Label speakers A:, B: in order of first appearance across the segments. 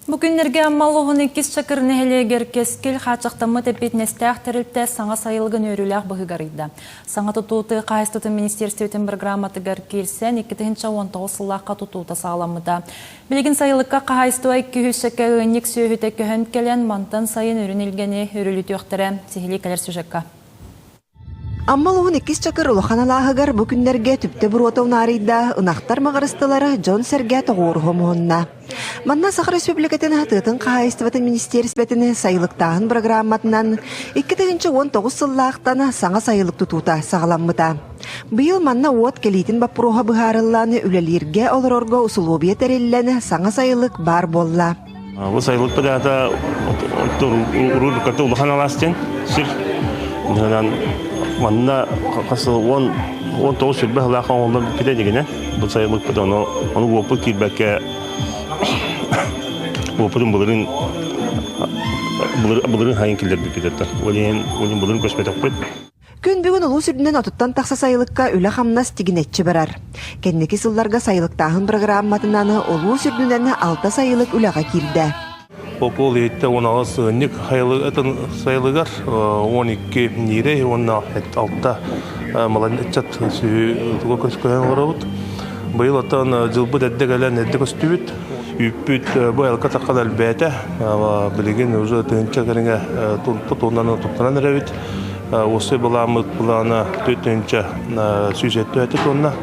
A: Бүгінерге аммалығын екіз шакырны әлегер кескіл қачықтамы тепетнестәқ тәрілтті саңа сайылығын өріләқ бұғыгарыйды. Саңа тұтуыты қайыстыты министерстветен бір грамотығар келсен 2-19 сылаққа тұтуыты сағаламыда. Білген сайылыққа қайыстуай күйішікі өңнік сүйіті көхін келен мантан сайын өрінілгені өріліті өқтірі. Сехілі кәлер сүжекка.
B: Аммалуын екіз чакыр улаханалағығар бүкіндерге түпті бір отауын арыйда ұнақтар мағырыстылары Джон Серге тоғырғы мұғынна. Манна Сақыр Республикатын атытын қайыстыватын министерсветіні сайылықтағын программатынан 2-19 сыллақтаны саңа сайылық тұтута сағаламмыта. Бұйыл манна от келейтін бапыруға бұғарыланы үлелерге олырорға ұсылуобия тәрелілені саңа сайылық бар болла.
C: Бұл сайылық бұдағыда ұрылықаты улаханаластен сүр. Манна қасыл 19 сүрбі ғылақан олдан біте дегені. Бұл сайылық бұда оны опыл келбәкке опылын бұлырын хайын келдер біпедетті. Олен бұлырын көспетіп қойд.
B: Күн бүгін ұлу сүрдінен отыттан тақса сайылыққа үлі қамнас тегінетші барар. Кәннекі сылларға сайылықтағын программатынаны ұлу сүрдінен 6 сайылық үліға келді.
D: Окол етті 16 сығынник сайылығар, 12 нейре, 16 маланетчат сүйі көскөйен ғырауыд. Бұйыл аттан жылбы дәддік әлін әдді көстүйіт. Үппіт бұй әлқа таққал әлбәті, білеген өзі түнчі кәріңе тұтуынан тұттынан әрәуіт. Осы бұламыд бұланы төтінші сүйжетті әті тұнна.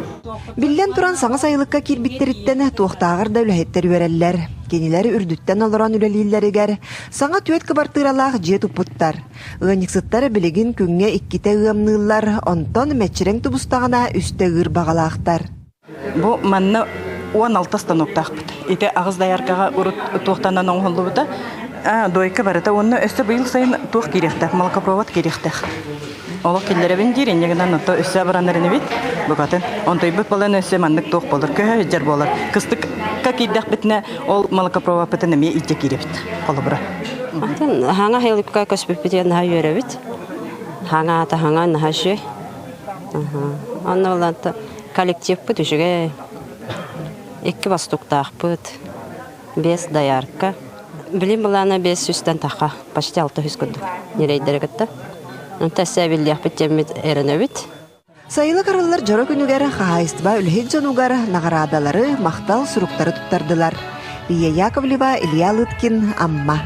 B: Билден туран саңа сайылыққа кирбиттеріттен туақтағыр да үләхеттер өрәлілер. Кенилері үрдіттен олыран үләлейлерігер. Саңа түйет кыбартыралақ жет ұпыттар. Ғаниксыттары білеген күнге икките ұғымнылар, онтон мәтчірен тұбыстағына үсті ғыр бағалақтар.
E: Бұл манна 16 станоктақ бұд. Ете ағыз даяркаға ұрыт туақтанан оңғылы бұда. Дойка барыта, оны өсті бұйыл сайын туақ керектәк, малкапроват керектәк. Олық келдері бен дейрен, егінен ұтты өсі баранарын бет, бұғатын. Онтой бұт болын өсі мандық туақ болыр, көйі жер болыр. Кыстық кәкейдәк бітіне ол малкапроват бітіне ме итте керебет, қолы бұра.
F: Хаңа хейліпқа көспіп бітен ға үйері бет. Хаңа ата хаңа наға жүй. Онны оланты коллектив бұт үшіге 2 бастуқтақ бұт, 5 даярка. Білім бұланы 5 үстен тақа, почти 600 күндік нерейдері күтті. Тәсі әбілдіяқ біттемет әріні біт.
B: Сайылы қарылар жора күнігері қағайыстыба үлхет жонуғары нағарадалары мақтал сұруқтары тұттардылар. Бия Яковлева, Илья Лыткин, Амма.